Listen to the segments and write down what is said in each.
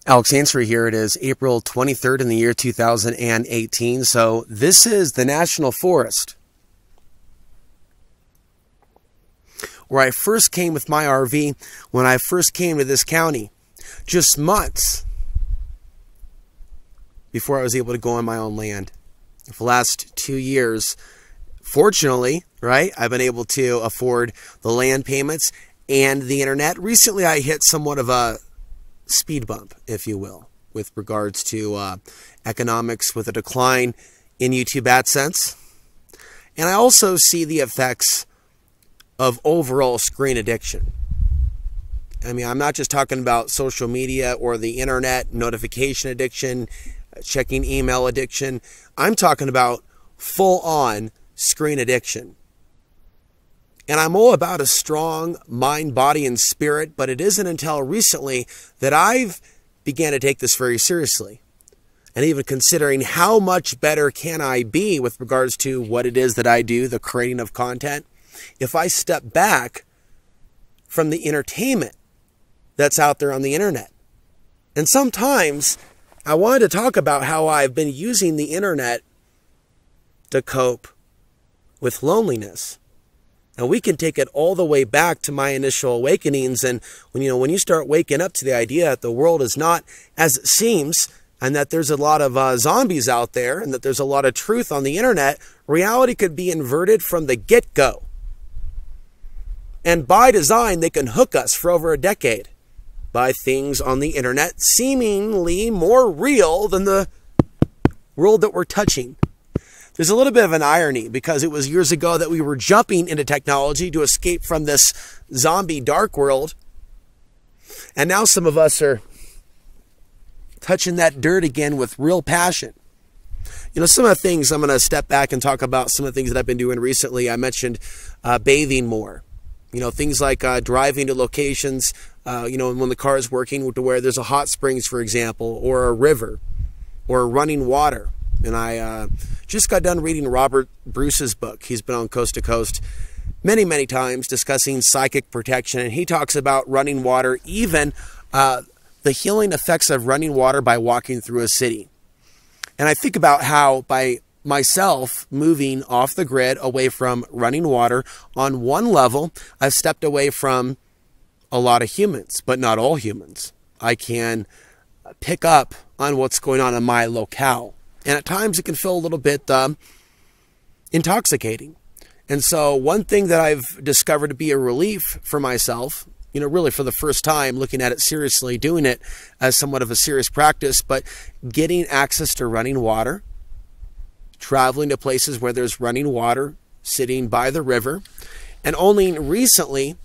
Alex Ansary here. It is April 23rd in the year 2018. So this is the National Forest where I first came with my RV when I first came to this county, just months before I was able to go on my own land. For the last 2 years, fortunately, right, I've been able to afford the land payments and the internet. Recently, I hit somewhat of a speed bump, if you will, with regards to economics with a decline in YouTube AdSense. And I also see the effects of overall screen addiction. I mean, I'm not just talking about social media or the internet, notification addiction, checking email addiction. I'm talking about full-on screen addiction. And I'm all about a strong mind, body, and spirit, but it isn't until recently that I've began to take this very seriously. And even considering how much better can I be with regards to what it is that I do, the creating of content, if I step back from the entertainment that's out there on the internet. And sometimes I wanted to talk about how I've been using the internet to cope with loneliness. And we can take it all the way back to my initial awakenings. And when you start waking up to the idea that the world is not as it seems, and that there's a lot of zombies out there, and that there's a lot of truth on the internet, reality could be inverted from the get-go. And by design, they can hook us for over a decade by things on the internet seemingly more real than the world that we're touching. There's a little bit of an irony because it was years ago that we were jumping into technology to escape from this zombie dark world. And now some of us are touching that dirt again with real passion. Some of the things I'm going to step back and talk about, some of the things that I've been doing recently. I mentioned bathing more. Things like driving to locations, when the car is working to where there's a hot springs, for example, or a river or running water. And I just got done reading Robert Bruce's book. He's been on Coast to Coast many, many times discussing psychic protection. And he talks about running water, even the healing effects of running water by walking through a city. And I think about how by myself moving off the grid away from running water, on one level, I've stepped away from a lot of humans, but not all humans. I can pick up on what's going on in my locale. And at times it can feel a little bit intoxicating. And so one thing that I've discovered to be a relief for myself, really for the first time, looking at it seriously, doing it as somewhat of a serious practice, but getting access to running water, traveling to places where there's running water, sitting by the river. And only recently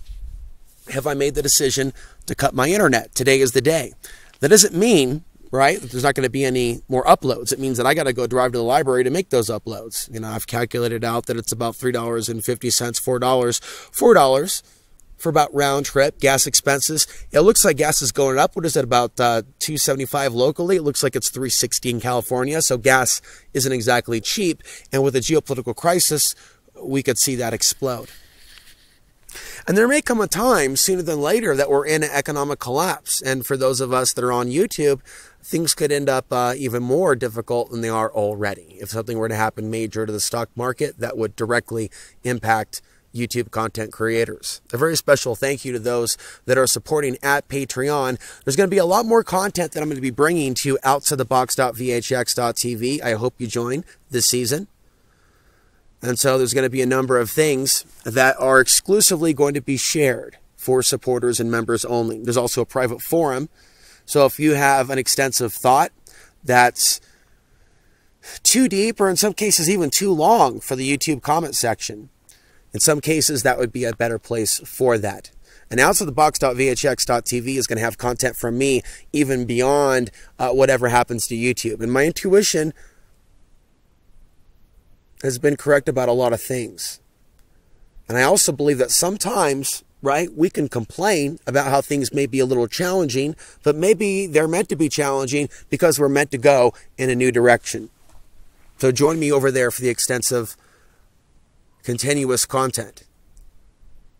have I made the decision to cut my internet. Today is the day. That doesn't mean, right, that there's not going to be any more uploads. It means that I got to go drive to the library to make those uploads. I've calculated out that it's about $3.50, $4 for about round trip gas expenses. It looks like gas is going up. What is it, about $2.75 locally? It looks like it's $3.60 in California. So gas isn't exactly cheap. And with a geopolitical crisis, we could see that explode. And there may come a time sooner than later that we're in an economic collapse. And for those of us that are on YouTube, things could end up even more difficult than they are already. If something were to happen major to the stock market, that would directly impact YouTube content creators. A very special thank you to those that are supporting at Patreon. There's going to be a lot more content that I'm going to be bringing to outsidethebox.vhx.tv. I hope you join this season. And so there's going to be a number of things that are exclusively going to be shared for supporters and members only. There's also a private forum. So if you have an extensive thought that's too deep, or in some cases even too long for the YouTube comment section, in some cases that would be a better place for that. And outsidethebox.vhx.tv is going to have content from me even beyond whatever happens to YouTube. And my intuition has been correct about a lot of things. And I also believe that sometimes, right, we can complain about how things may be a little challenging, but maybe they're meant to be challenging because we're meant to go in a new direction. So join me over there for the extensive, continuous content.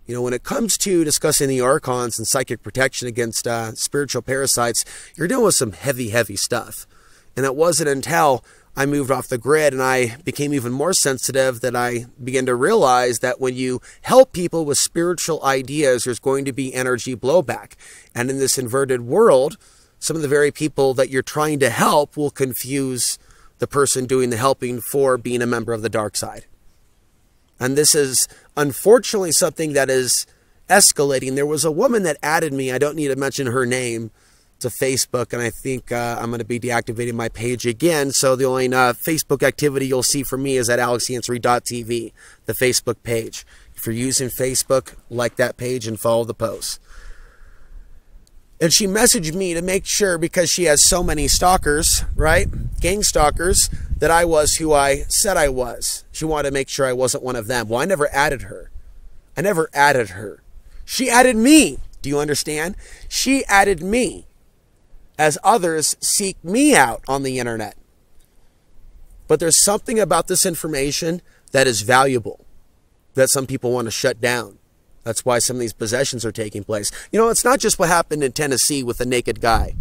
You know, when it comes to discussing the archons and psychic protection against spiritual parasites, you're dealing with some heavy, heavy stuff. And it wasn't until I moved off the grid and I became even more sensitive that I began to realize that when you help people with spiritual ideas, there's going to be energy blowback. And in this inverted world, some of the very people that you're trying to help will confuse the person doing the helping for being a member of the dark side. And this is unfortunately something that is escalating. There was a woman that added me, I don't need to mention her name, to Facebook, and I think I'm going to be deactivating my page again. So the only Facebook activity you'll see from me is at alexansary.tv, the Facebook page. If you're using Facebook, like that page and follow the posts. And she messaged me to make sure, because she has so many stalkers, right? Gang stalkers, that I was who I said I was. She wanted to make sure I wasn't one of them. Well, I never added her. I never added her. She added me. Do you understand? She added me as others seek me out on the internet. But there's something about this information that is valuable that some people want to shut down. That's why some of these possessions are taking place. You know, it's not just what happened in Tennessee with a naked guy.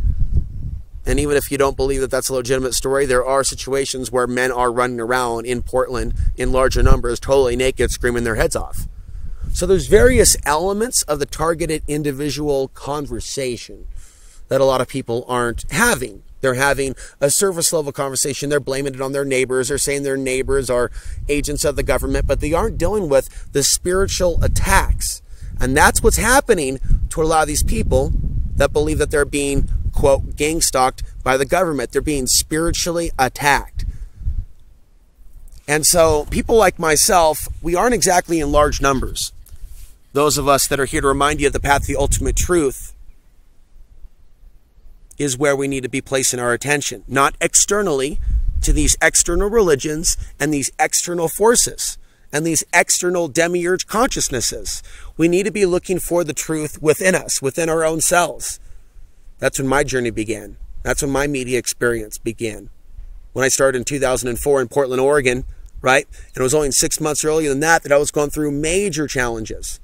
And even if you don't believe that that's a legitimate story, there are situations where men are running around in Portland in larger numbers, totally naked, screaming their heads off. So there's various elements of the targeted individual conversation that a lot of people aren't having. They're having a surface level conversation. They're blaming it on their neighbors. They're saying their neighbors are agents of the government, but they aren't dealing with the spiritual attacks. And that's what's happening to a lot of these people that believe that they're being, quote, gang stalked by the government. They're being spiritually attacked. And so people like myself, we aren't exactly in large numbers. Those of us that are here to remind you of the path to the ultimate truth is where we need to be placing our attention, not externally to these external religions and these external forces and these external demiurge consciousnesses. We need to be looking for the truth within us, within our own selves. That's when my journey began. That's when my media experience began. When I started in 2004 in Portland, Oregon, right? And it was only 6 months earlier than that I was going through major challenges.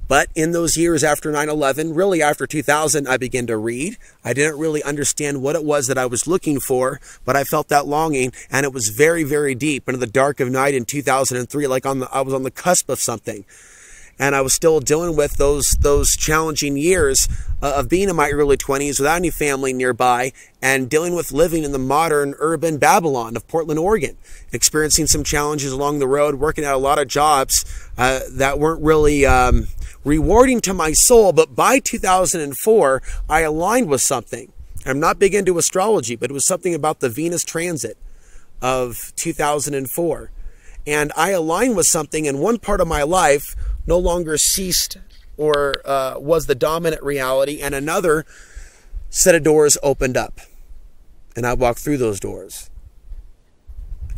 But in those years after 9/11, really after 2000, I began to read. I didn't really understand what it was that I was looking for, but I felt that longing, and it was very, very deep into the dark of night in 2003, like I was on the cusp of something. And I was still dealing with those challenging years of being in my early 20s without any family nearby and dealing with living in the modern urban Babylon of Portland, Oregon, experiencing some challenges along the road, working at a lot of jobs that weren't really rewarding to my soul. But by 2004, I aligned with something. I'm not big into astrology, but it was something about the Venus transit of 2004. And I aligned with something, and one part of my life no longer ceased or was the dominant reality, and another set of doors opened up. And I walked through those doors.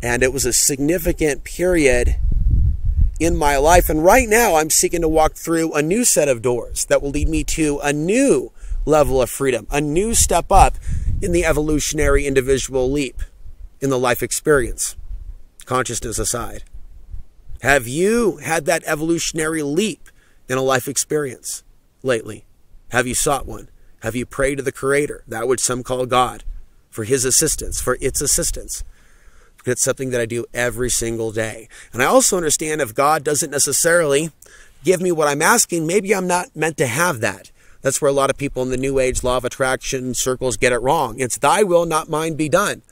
And it was a significant period in my life. And right now I'm seeking to walk through a new set of doors that will lead me to a new level of freedom, a new step up in the evolutionary individual leap in the life experience, consciousness aside. Have you had that evolutionary leap in a life experience lately? Have you sought one? Have you prayed to the Creator, that which some call God, for His assistance, for its assistance? It's something that I do every single day. And I also understand if God doesn't necessarily give me what I'm asking, maybe I'm not meant to have that. That's where a lot of people in the New Age law of attraction circles get it wrong. It's thy will, not mine, be done.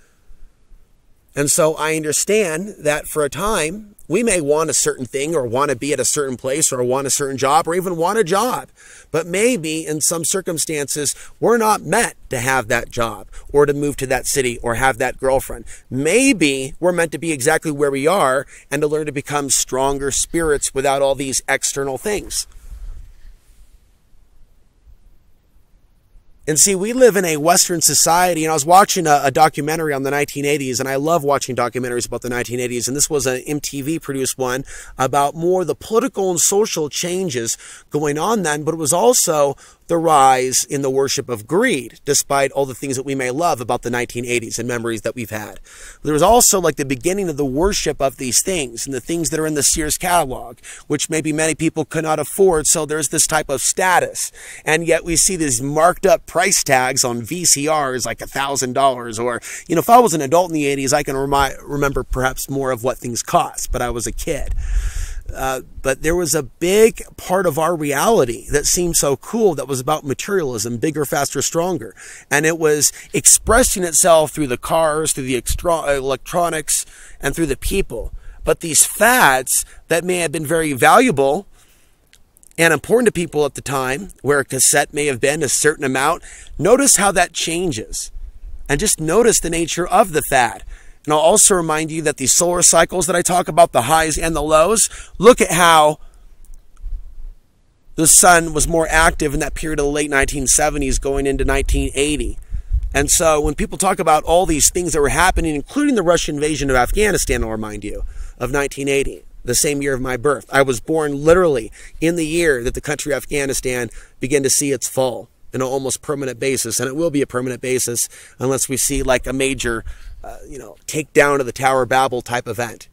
And so I understand that for a time, we may want a certain thing or want to be at a certain place or want a certain job or even want a job. But maybe in some circumstances, we're not meant to have that job or to move to that city or have that girlfriend. Maybe we're meant to be exactly where we are and to learn to become stronger spirits without all these external things. And see, we live in a Western society, and I was watching a documentary on the 1980s, and I love watching documentaries about the 1980s, and this was an MTV-produced one about more the political and social changes going on then, but it was also the rise in the worship of greed, despite all the things that we may love about the 1980s and memories that we've had. There was also like the beginning of the worship of these things and the things that are in the Sears catalog, which maybe many people could not afford. So there's this type of status. And yet we see these marked up price tags on VCRs like $1,000. Or, you know, if I was an adult in the 80s, I can remember perhaps more of what things cost, but I was a kid. But there was a big part of our reality that seemed so cool that was about materialism, bigger, faster, stronger. And it was expressing itself through the cars, through the electronics, and through the people. But these fads that may have been very valuable and important to people at the time, where a cassette may have been a certain amount, notice how that changes. And just notice the nature of the fad. And I'll also remind you that these solar cycles that I talk about, the highs and the lows, look at how the sun was more active in that period of the late 1970s going into 1980. And so when people talk about all these things that were happening, including the Russian invasion of Afghanistan, I'll remind you, of 1980, the same year of my birth. I was born literally in the year that the country Afghanistan began to see its fall in an almost permanent basis. And it will be a permanent basis unless we see like a major take down of the Tower of Babel type event.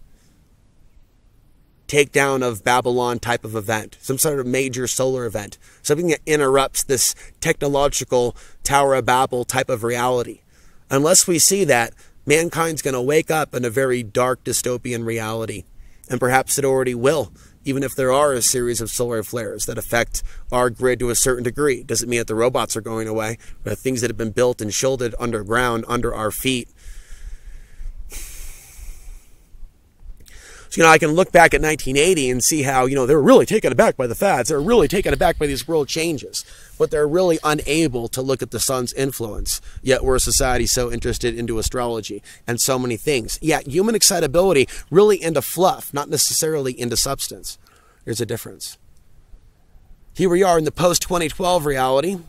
Take down of Babylon type of event. Some sort of major solar event. Something that interrupts this technological Tower of Babel type of reality. Unless we see that, mankind's going to wake up in a very dark dystopian reality. And perhaps it already will, even if there are a series of solar flares that affect our grid to a certain degree. Doesn't mean that the robots are going away, but things that have been built and shielded underground under our feet. So, I can look back at 1980 and see how, they were really taken aback by the fads. They're really taken aback by these world changes. But they're really unable to look at the sun's influence. Yet we're a society so interested into astrology and so many things. Yet human excitability really into fluff, not necessarily into substance. There's a difference. Here we are in the post-2012 reality, in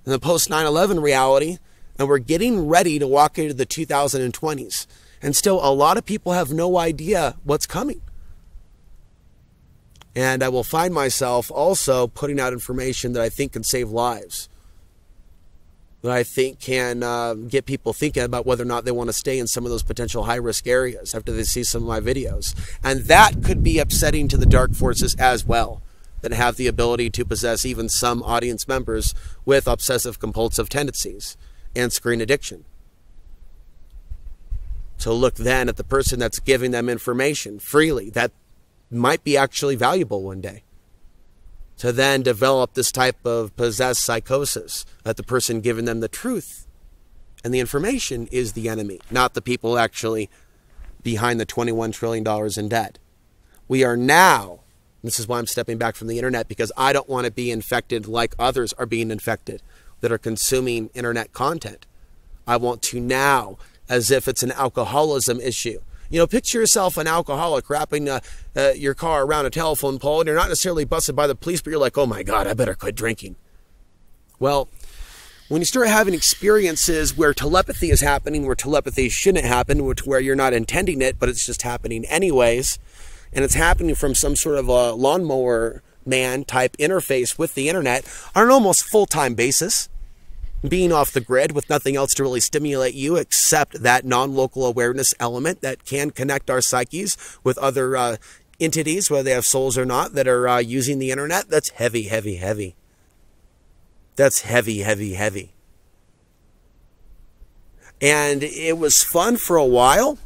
the post-9/11 reality, and we're getting ready to walk into the 2020s. And still, a lot of people have no idea what's coming. And I will find myself also putting out information that I think can save lives. That I think can get people thinking about whether or not they want to stay in some of those potential high-risk areas after they see some of my videos. And that could be upsetting to the dark forces as well, that have the ability to possess even some audience members with obsessive-compulsive tendencies and screen addiction. So look then at the person that's giving them information freely that might be actually valuable one day. To then develop this type of possessed psychosis that the person giving them the truth and the information is the enemy, not the people actually behind the $21 trillion in debt. We are now, this is why I'm stepping back from the internet, because I don't want to be infected like others are being infected that are consuming internet content. I want to now, as if it's an alcoholism issue. Picture yourself an alcoholic wrapping your car around a telephone pole, and you're not necessarily busted by the police, but you're like, oh my God, I better quit drinking. Well, when you start having experiences where telepathy is happening, where telepathy shouldn't happen, where you're not intending it, but it's just happening anyways, and it's happening from some sort of a lawnmower man type interface with the internet on an almost full-time basis, being off the grid with nothing else to really stimulate you except that non-local awareness element that can connect our psyches with other entities, whether they have souls or not, that are using the internet. That's heavy, heavy, heavy. That's heavy, heavy, heavy. And it was fun for a while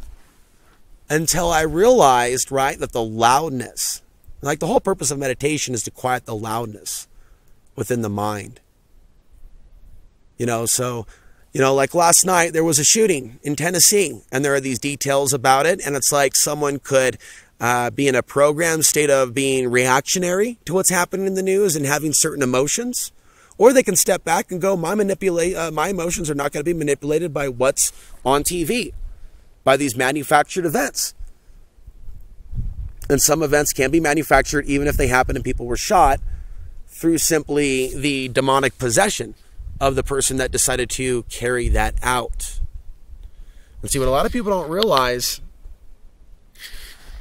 until I realized, right, that the loudness, like the whole purpose of meditation is to quiet the loudness within the mind. Like last night, there was a shooting in Tennessee, and there are these details about it, and it's like someone could be in a programmed state of being reactionary to what's happening in the news and having certain emotions, or they can step back and go, my emotions are not going to be manipulated by what's on TV, by these manufactured events. And some events can be manufactured even if they happen and people were shot through simply the demonic possession of the person that decided to carry that out. And see, what a lot of people don't realize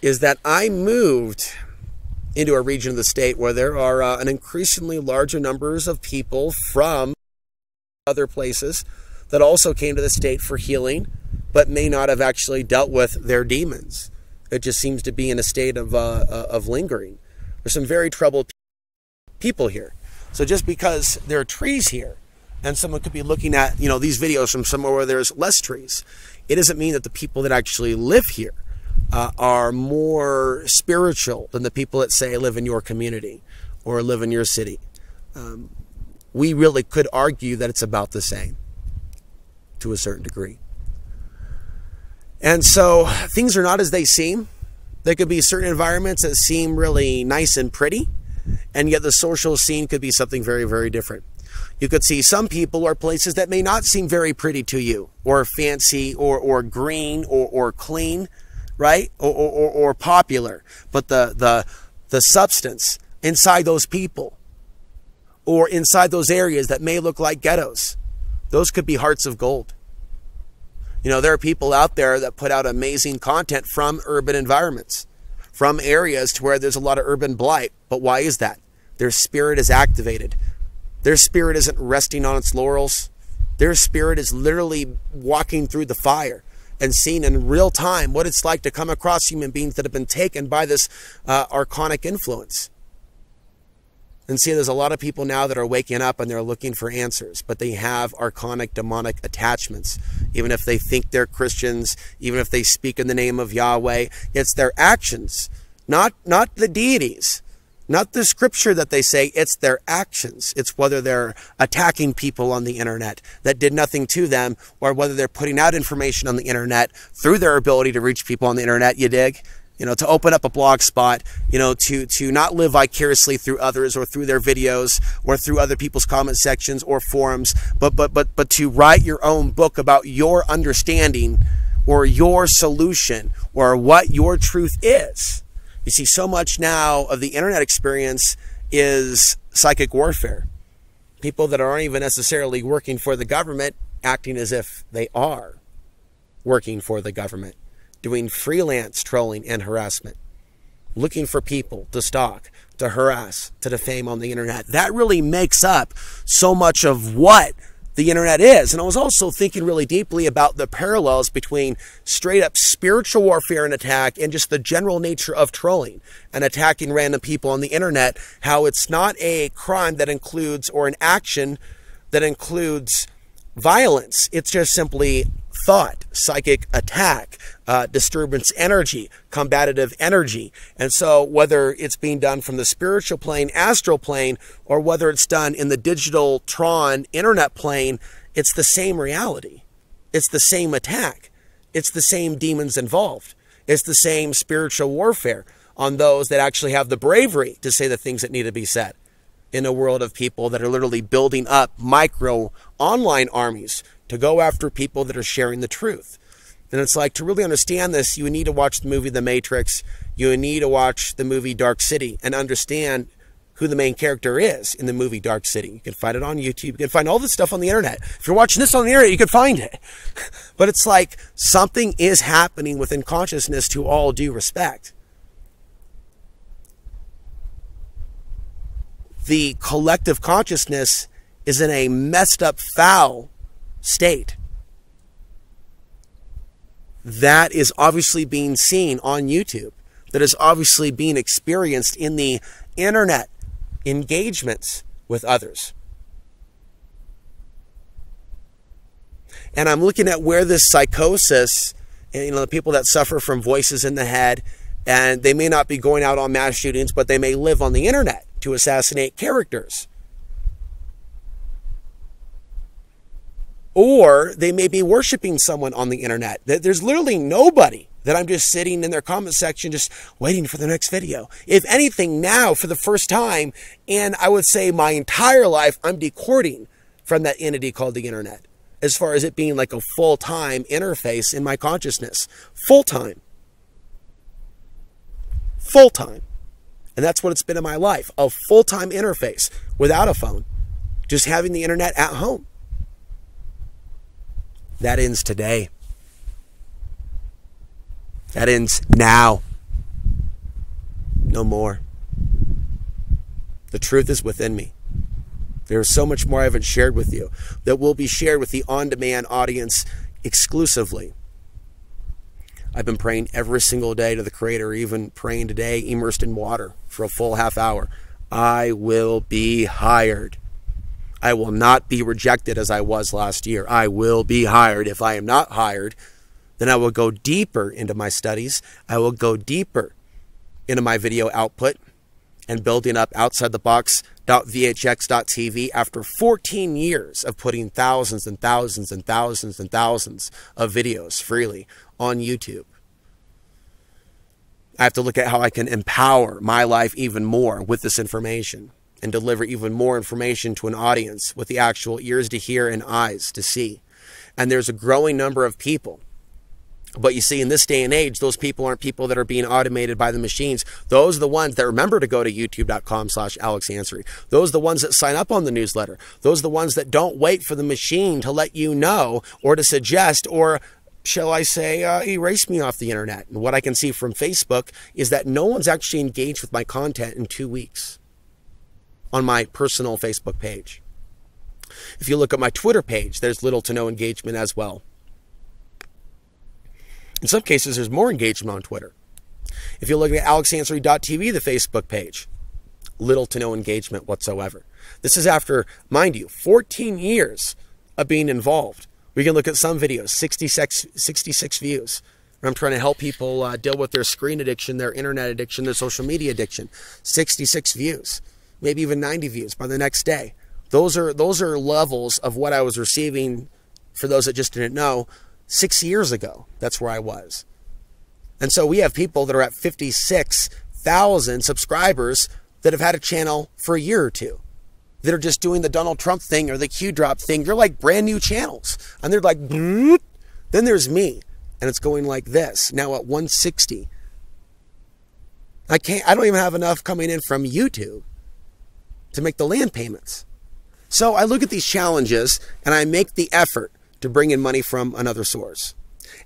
is that I moved into a region of the state where there are an increasingly larger numbers of people from other places that also came to the state for healing, but may not have actually dealt with their demons. It just seems to be in a state of lingering. There's some very troubled people here. So just because there are trees here, and someone could be looking at, these videos from somewhere where there's less trees, it doesn't mean that the people that actually live here are more spiritual than the people that say live in your community or live in your city. We really could argue that it's about the same to a certain degree. And so things are not as they seem. There could be certain environments that seem really nice and pretty, and yet the social scene could be something very, very different. You could see some people or places that may not seem very pretty to you, or fancy, or green, or clean, right? Or popular. But the substance inside those people, or inside those areas that may look like ghettos, those could be hearts of gold. There are people out there that put out amazing content from urban environments, from areas to where there's a lot of urban blight. But why is that? Their spirit is activated. Their spirit isn't resting on its laurels. Their spirit is literally walking through the fire and seeing in real time what it's like to come across human beings that have been taken by this archonic influence. And see, there's a lot of people now that are waking up and they're looking for answers, but they have archonic, demonic attachments. Even if they think they're Christians, even if they speak in the name of Yahweh, it's their actions, not the deities, not the scripture that they say, it's their actions. It's whether they're attacking people on the internet that did nothing to them, or whether they're putting out information on the internet through their ability to reach people on the internet, you dig? To open up a blog spot, to not live vicariously through others or through their videos or through other people's comment sections or forums, but to write your own book about your understanding or your solution or what your truth is. You see, so much now of the internet experience is psychic warfare. People that aren't even necessarily working for the government acting as if they are working for the government, doing freelance trolling and harassment, looking for people to stalk, to harass, to defame on the internet. That really makes up so much of what the internet is. And I was also thinking really deeply about the parallels between straight up spiritual warfare and attack and just the general nature of trolling and attacking random people on the internet, how it's not a crime that includes, or an action that includes violence. It's just simply thought, psychic attack, disturbance energy, combative energy. And so whether it's being done from the spiritual plane, astral plane, or whether it's done in the digital Tron internet plane, it's the same reality. It's the same attack. It's the same demons involved. It's the same spiritual warfare on those that actually have the bravery to say the things that need to be said in a world of people that are literally building up micro online armies to go after people that are sharing the truth. And it's like, to really understand this, you need to watch the movie The Matrix. You need to watch the movie Dark City and understand who the main character is in the movie Dark City. You can find it on YouTube. You can find all this stuff on the internet. If you're watching this on the internet, you can find it. But it's like something is happening within consciousness, to all due respect. The collective consciousness is in a messed up, foul state. That is obviously being seen on YouTube. That is obviously being experienced in the internet engagements with others. And I'm looking at where this psychosis, and the people that suffer from voices in the head, and they may not be going out on mass shootings, but they may live on the internet to assassinate characters. Or they may be worshiping someone on the internet. There's literally nobody that I'm just sitting in their comment section just waiting for the next video. If anything, now for the first time, and I would say my entire life, I'm decording from that entity called the internet, as far as it being like a full-time interface in my consciousness. Full-time. Full-time. And that's what it's been in my life. A full-time interface without a phone. Just having the internet at home. That ends today. That ends now. No more. The truth is within me. There's so much more I haven't shared with you that will be shared with the on-demand audience exclusively. I've been praying every single day to the Creator, even praying today, immersed in water for a full half hour. I will be hired. I will not be rejected as I was last year. I will be hired. If I am not hired, then I will go deeper into my studies. I will go deeper into my video output and building up outside the box.vhx.tv after 14 years of putting thousands and thousands and thousands and thousands of videos freely on YouTube. I have to look at how I can empower my life even more with this information and deliver even more information to an audience with the actual ears to hear and eyes to see. And there's a growing number of people. But you see, in this day and age, those people aren't people that are being automated by the machines. Those are the ones that remember to go to youtube.com/Alex Ansary. Those are the ones that sign up on the newsletter. Those are the ones that don't wait for the machine to let you know or to suggest or, shall I say, erase me off the internet. And what I can see from Facebook is that no one's actually engaged with my content in 2 weeks on my personal Facebook page. If you look at my Twitter page, there's little to no engagement as well. In some cases, there's more engagement on Twitter. If you look at alexansary.tv, the Facebook page, little to no engagement whatsoever. This is after, mind you, 14 years of being involved. We can look at some videos, 66 views. I'm trying to help people deal with their screen addiction, their internet addiction, their social media addiction. 66 views, maybe even 90 views by the next day. Those are levels of what I was receiving, for those that just didn't know, 6 years ago. That's where I was. And so we have people that are at 56,000 subscribers that have had a channel for a year or two, that are just doing the Donald Trump thing or the Q drop thing. They're like brand new channels. And they're like, then there's me. And it's going like this, now at 160. I don't even have enough coming in from YouTube to make the land payments. So I look at these challenges and I make the effort to bring in money from another source.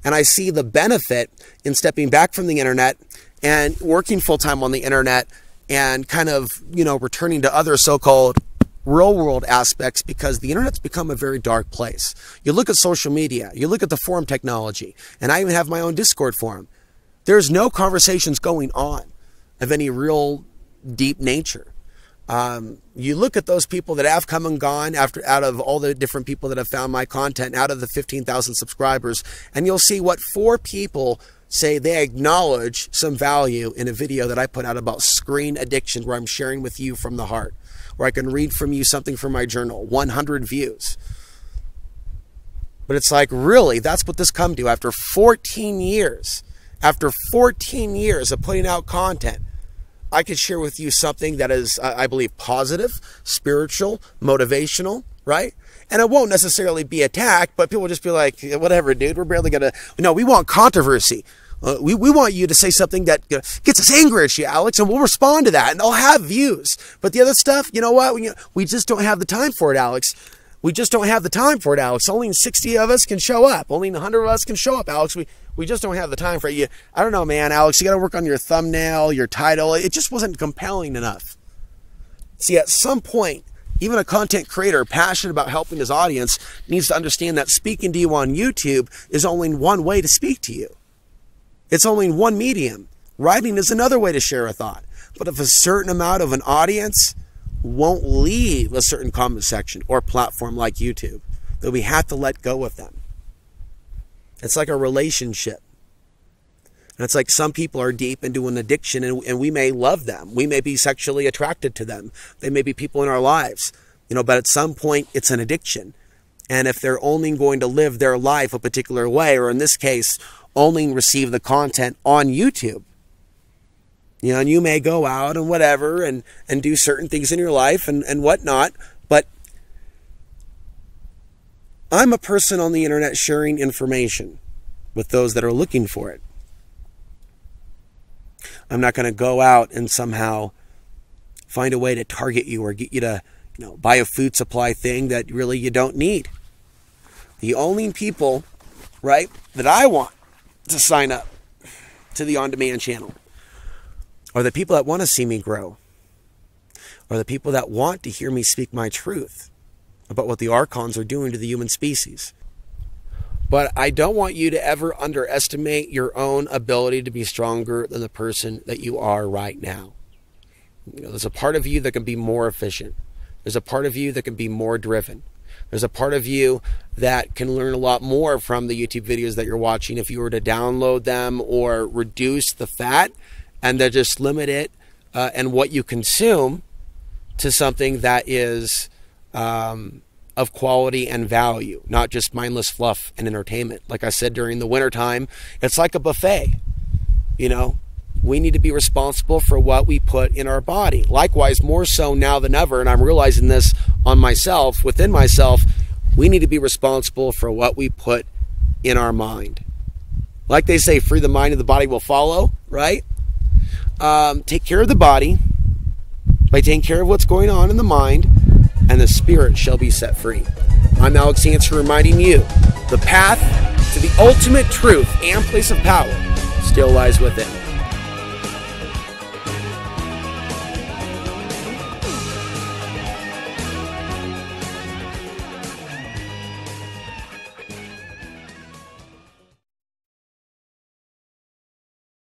And I see the benefit in stepping back from the internet and working full-time on the internet and kind of, returning to other so-called real world aspects, because the internet's become a very dark place. You look at social media, you look at the forum technology, and I even have my own Discord forum. There's no conversations going on of any real deep nature. You look at those people that have come and gone out of all the different people that have found my content, out of the 15,000 subscribers, and you'll see what 4 people say they acknowledge some value in a video that I put out about screen addiction, where I'm sharing with you from the heart, where I can read from you something from my journal. 100 views. But it's like, really, that's what this come to after 14 years. After 14 years of putting out content, I could share with you something that is, I believe, positive, spiritual, motivational, right? And it won't necessarily be attacked, but people will just be like, whatever, dude, we're barely going to... No, we want controversy. We want you to say something that gets us angry at you, Alex, and we'll respond to that, and they'll have views. But the other stuff, you know what? We just don't have the time for it, Alex. We just don't have the time for it, Alex. Only 60 of us can show up. Only 100 of us can show up, Alex. We just don't have the time for it. I don't know, man, Alex. You got to work on your thumbnail, your title. It just wasn't compelling enough. See, at some point, even a content creator passionate about helping his audience needs to understand that speaking to you on YouTube is only one way to speak to you. It's only one medium. Writing is another way to share a thought. But if a certain amount of an audience won't leave a certain comment section or platform like YouTube, then we have to let go of them. It's like a relationship. And it's like some people are deep into an addiction, and we may love them. We may be sexually attracted to them. They may be people in our lives, but at some point it's an addiction. And if they're only going to live their life a particular way, or in this case, only receive the content on YouTube, and you may go out and whatever and do certain things in your life and whatnot, but I'm a person on the internet sharing information with those that are looking for it. I'm not going to go out and somehow find a way to target you or get you to, buy a food supply thing that really you don't need. The only people, right, that I want to sign up to the on-demand channel are the people that want to see me grow, are the people that want to hear me speak my truth about what the archons are doing to the human species. But I don't want you to ever underestimate your own ability to be stronger than the person that you are right now. There's a part of you that can be more efficient. There's a part of you that can be more driven. There's a part of you that can learn a lot more from the YouTube videos that you're watching if you were to download them or reduce the fat and then just limit it and what you consume to something that is of quality and value, not just mindless fluff and entertainment. Like I said, during the wintertime, it's like a buffet. You know, we need to be responsible for what we put in our body. Likewise, more so now than ever, and I'm realizing this on myself, within myself, we need to be responsible for what we put in our mind. Like they say, free the mind and the body will follow, right? Take care of the body by taking care of what's going on in the mind, and the spirit shall be set free. I'm Alex Ansary, reminding you, the path to the ultimate truth and place of power still lies within.